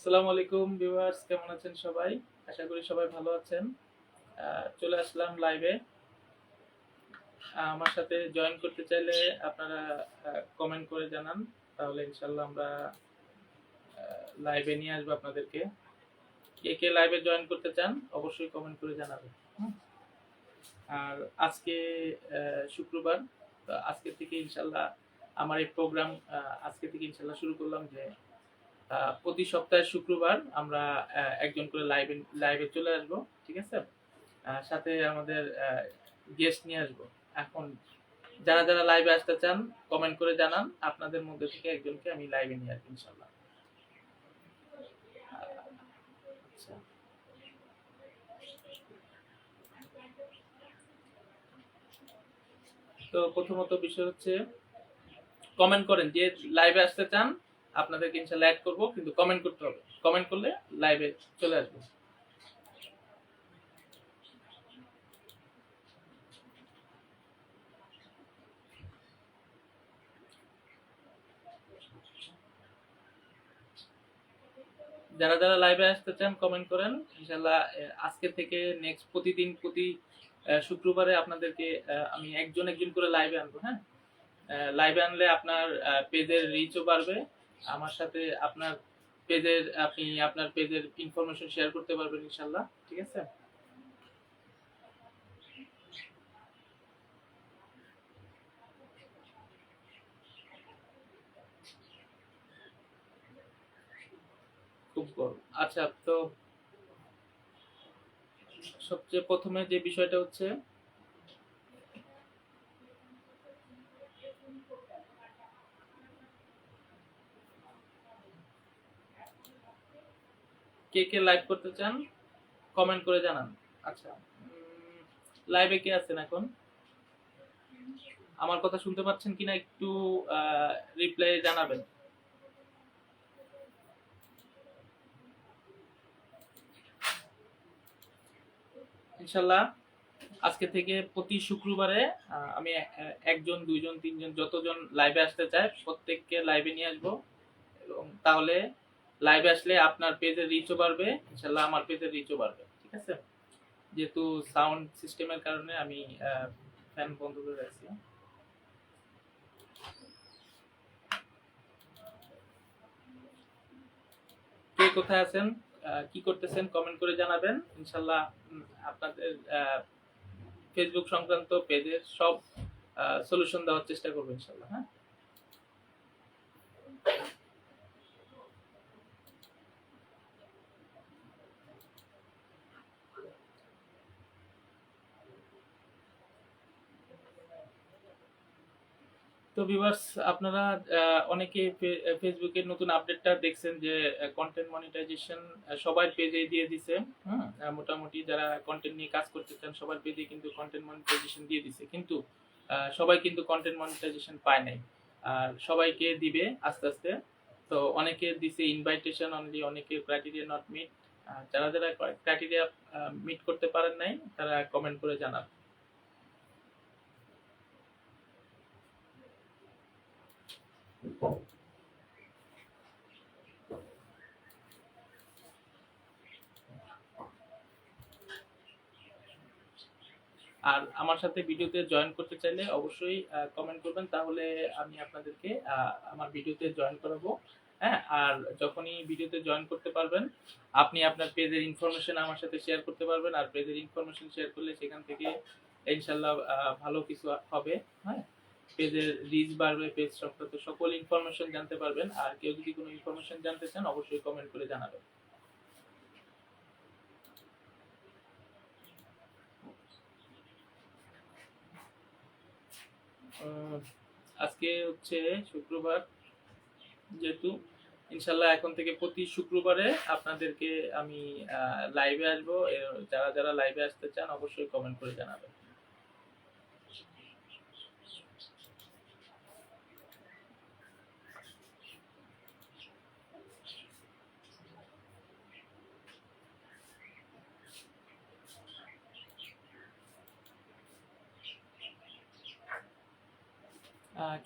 আসসালামু আলাইকুম ভিউয়ার্স, কেমন আছেন সবাই? আশা করি সবাই ভালো আছেন। চলে আসলাম লাইভে। আমার সাথে জয়েন করতে চাইলে আপনারা কমেন্ট করে জানান। তাহলে ইনশাআল্লাহ আমরা লাইভে নিয়ে আসবো আপনাদেরকে। কে কে লাইভে জয়েন করতে চান অবশ্যই কমেন্ট করে জানাবেন। হুম? আর আজকে শুক্রবার। তো আজকে থেকে ইনশাআল্লাহ আমার এই প্রোগ্রাম আজকে থেকে ইনশাআল্লাহ শুরু করলাম যে প্রতি সপ্তাহে শুক্রবার আমরা একজন করে লাইভে চলে আসবো। ঠিক আছে? সাথে আমাদের গেস্ট নিয়ে আসবো। এখন যারা যারা লাইভে আসতে চান কমেন্ট করে জানান। আপনাদের মধ্যে থেকে একজনকে আমি লাইভে নিয়ে আসবো ইনশাল্লাহ। আচ্ছা, তো প্রথমত বিষয় হচ্ছে কমেন্ট করেন যে লাইভে আসতে চান, আপনাদেরকে ইনশাল্লাহ অ্যাড করবো, কিন্তু কমেন্ট করতে হবে। কমেন্ট করলে লাইভে চলে আসবো। যারা যারা লাইভে আসতে চান কমেন্ট করেন ইনশাল্লাহ। আজকে থেকে নেক্সট প্রতিদিন প্রতি শুক্রবারে আপনাদেরকে আমি একজন একজন করে লাইভে আনবো। হ্যাঁ, লাইভে আনলে আপনার পেজের রিচও বাড়বে। আমার সাথে আপনি আপনার পেজের ইনফরমেশন শেয়ার করতে পারবেন ইনশাল্লাহ। ঠিক আছে? খুব গরম। আচ্ছা, তো সবচেয়ে প্রথমে যে বিষয়টা হচ্ছে কে কে লাইভ করতে চান কমেন্ট করে জানান। আচ্ছা, লাইভে কে আছেন এখন? আমার কথা শুনতে পাচ্ছেন কিনা একটু রিপ্লাই জানাবেন। ইনশাল্লাহ আজকে থেকে প্রতি শুক্রবারে আমি একজন দুইজন তিনজন যতজন লাইভে আসতে চায় প্রত্যেককে লাইভে নিয়ে আসবো। এবং তাহলে লাইভে আসলে আপনার পেজের রিচও বাড়বে ইনশাল্লাহ, আমার পেজের রিচও বাড়বে। ঠিক আছে? যেহেতু সাউন্ড সিস্টেমের কারণে আমি ফ্যান বন্ধ করে রাখছি। কে কোথায় আছেন, কি করতেছেন কমেন্ট করে জানাবেন ইনশাল্লাহ। আপনাদের ফেসবুক সংক্রান্ত পেজের সব সলিউশন দেওয়ার চেষ্টা করবো ইনশাল্লাহ। হ্যাঁ, তো ভিউয়ার্স, আপনারা অনেকে ফেসবুকের নতুন আপডেটটা দেখছেন যে কন্টেন্ট মনিটাইজেশন সবার পেজে দিয়ে দিছে। হুম, মোটামুটি যারা কন্টেন্ট নিয়ে কাজ করতে চান সবার পেজে কিন্তু কন্টেন্ট মনিটাইজেশন দিয়ে দিছে, কিন্তু সবাই কিন্তু কন্টেন্ট মনিটাইজেশন পায় নাই। আর সবাইকে দিবে আস্তে আস্তে। তো অনেকে দিছে ইনভাইটেশন অনলি, অনেকে ক্রাইটেরিয়া নট মিট। যারা যারা ক্রাইটেরিয়া মিট করতে পারেন নাই তারা কমেন্ট করে জানান। আর আমার সাথে ভিডিওতে জয়েন করতে চাইলে অবশ্যই কমেন্ট করবেন, তাহলে আমি আপনাদেরকে আমার ভিডিওতে জয়েন করাবো। হ্যাঁ, আর যখনই ভিডিওতে জয়েন করতে পারবেন আপনি আপনার পেজের ইনফরমেশন আমার সাথে শেয়ার করতে পারবেন। আর পেজের ইনফরমেশন শেয়ার করলে সেখান থেকে ইনশাল্লাহ ভালো কিছু হবে। হ্যাঁ, পেজের রিচ বাড়বে, পেজ সংক্রান্ত সকল ইনফরমেশন জানতে পারবেন। আর কেউ যদি কোনো ইনফরমেশন জানতে চান অবশ্যই কমেন্ট করে জানাবেন। উম, আজকে হচ্ছে শুক্রবার, যেহেতু ইনশাল্লাহ এখন থেকে প্রতি শুক্রবারে আপনাদেরকে আমি লাইভে আসবো। যারা যারা লাইভে আসতে চান অবশ্যই কমেন্ট করে জানাবেন।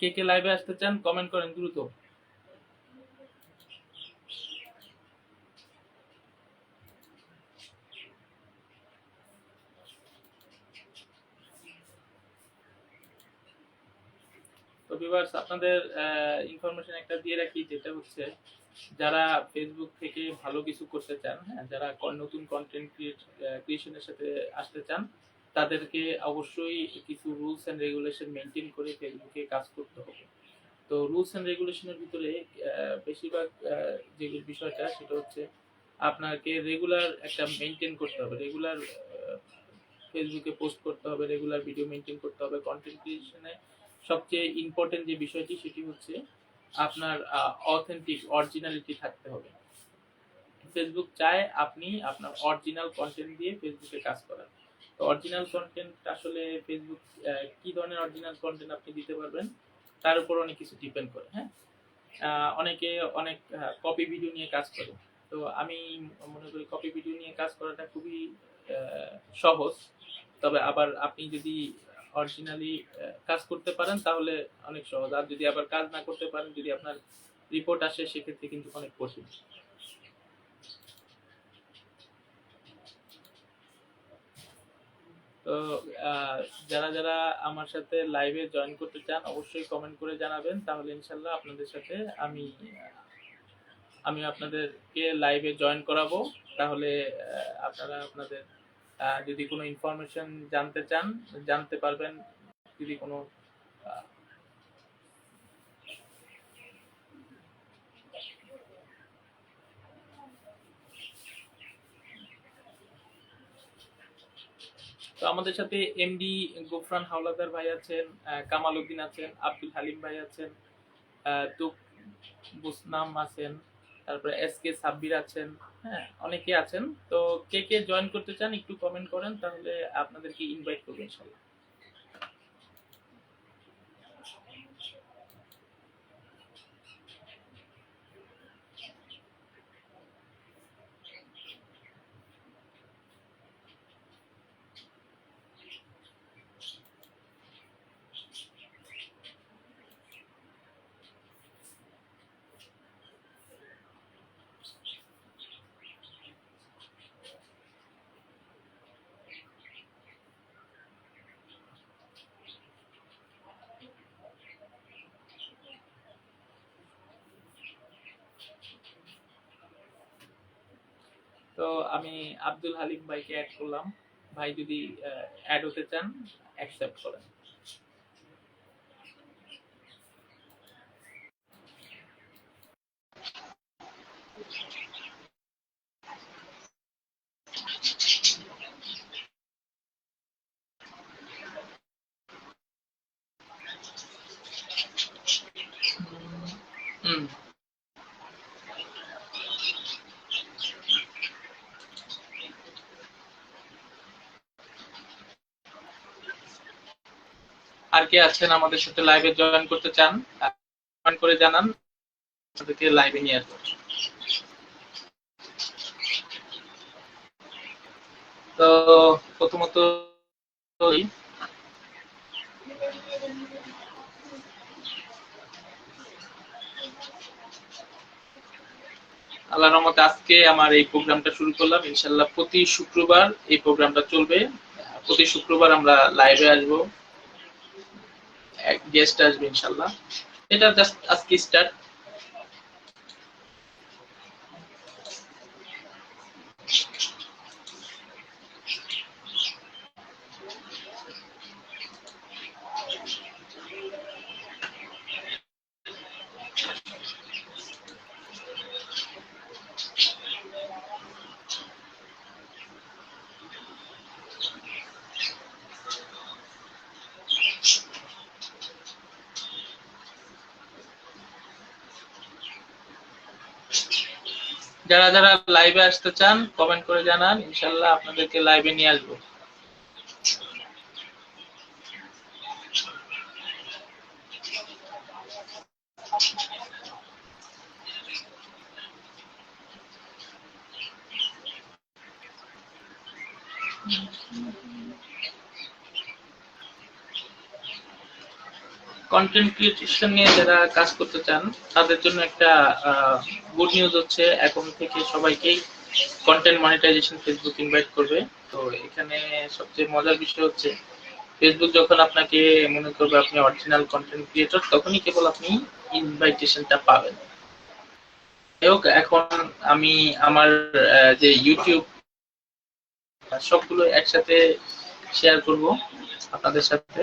কে কে লাইভে আসতে চান কমেন্ট করেন দ্রুত। ভিউয়ার্স, আপনাদের ইনফরমেশন একটা দিয়ে রাখি, যেটা হচ্ছে যারা ফেসবুক থেকে ভালো কিছু করতে চান, হ্যাঁ, যারা নতুন কন্টেন্ট ক্রিয়েশনের সাথে আসতে চান, তাদেরকে অবশ্যই কিছু রুলস এন্ড রেগুলেশন মেনটেন করে ফেসবুকে কাজ করতে হবে। তো রুলস এন্ড রেগুলেশনের ভিতরে বেশিরভাগ যে বিষয়টা সেটা হচ্ছে আপনাকে রেগুলার একটা মেনটেন করতে হবে, রেগুলার ফেসবুকে পোস্ট করতে হবে, রেগুলার ভিডিও মেনটেন করতে হবে। কন্টেন্ট ক্রিয়েশনে সবচেয়ে ইম্পর্টেন্ট যে বিষয়টি সেটি হচ্ছে আপনার অথেন্টিক অরিজিনালিটি থাকতে হবে। ফেসবুক চায় আপনি আপনার অরিজিনাল কন্টেন্ট দিয়ে ফেসবুকে কাজ করেন। তো অরিজিনাল কন্টেন্ট আসলে ফেসবুক কি ধরনের অরিজিনাল কন্টেন্ট আপনি দিতে পারবেন তার উপর অনেক কিছু ডিপেন্ড করে। হ্যাঁ, অনেকে অনেক কপি ভিডিও নিয়ে কাজ করে। তো আমি মনে করি কপি ভিডিও নিয়ে কাজ করাটা খুবই সহজ, তবে আবার আপনি যদি অরিজিনালি কাজ করতে পারেন তাহলে অনেক সহজ, আর যদি আবার কাজ না করতে পারেন, যদি আপনার রিপোর্ট আসে, সেক্ষেত্রে কিন্তু অনেক কঠিন। তো যারা যারা আমার সাথে লাইভে জয়েন করতে চান অবশ্যই কমেন্ট করে জানাবেন, তাহলে ইনশাল্লাহ আপনাদের সাথে আমি আমি আপনাদেরকে লাইভে জয়েন করাবো। তাহলে আপনারা আপনাদের যদি কোনো ইনফরমেশন জানতে চান জানতে পারবেন, যদি কোনো তো আমাদের সাথে এমডি গোফরান হাওলাদার ভাই আছেন, কামাল উদ্দিন আছেন, আব্দুল হালিম ভাই আছেন, তুক বুসনাম আছেন, তারপরে এস কে সাব্বির আছেন, হ্যাঁ, অনেকে আছেন। তো কে কে জয়েন করতে চান একটু কমেন্ট করেন, তাহলে আপনাদেরকে ইনভাইট করবো ইনশাল্লাহ। তো আমি আব্দুল হালিম ভাইকে অ্যাড করলাম, ভাই যদি অ্যাড হতে চান অ্যাকসেপ্ট করেন। হুম, আর কে আছেন আমাদের সাথে লাইভে জয়েন করতে চান কমেন্ট করে জানান, আপনাদেরকে লাইভে নিয়ে আসবো। তো প্রথমত আল্লাহর রহমতে আজকে আমার এই প্রোগ্রামটা শুরু করলাম। ইনশাল্লাহ প্রতি শুক্রবার এই প্রোগ্রামটা চলবে। প্রতি শুক্রবার আমরা লাইভে আসবো, এক গেস্ট আসবে ইনশাল্লাহ। এটা জাস্ট আজকে স্টার্ট। যারা যারা লাইভে আসতে চান কমেন্ট করে জানান, ইনশাল্লাহ আপনাদেরকে লাইভে নিয়ে আসবো। কন্টেন্ট ক্রিয়েশন নিয়ে যারা কাজ করতে চান তাদের জন্য একটা গুড নিউজ হচ্ছে, এখন থেকে সবাইকেই কন্টেন্ট মনিটাইজেশন ফেসবুক ইনভাইট করবে। তো এখানে সবচেয়ে মজার বিষয় হচ্ছে ফেসবুক যখন আপনাকে মনে করবে আপনি অরিজিনাল কন্টেন্ট ক্রিয়েটর, তখনই কেবল আপনি ইনভাইটেশনটা পাবেন। যাই হোক, এখন আমি আমার যে ইউটিউব সবগুলো একসাথে শেয়ার করব আপনাদের সাথে।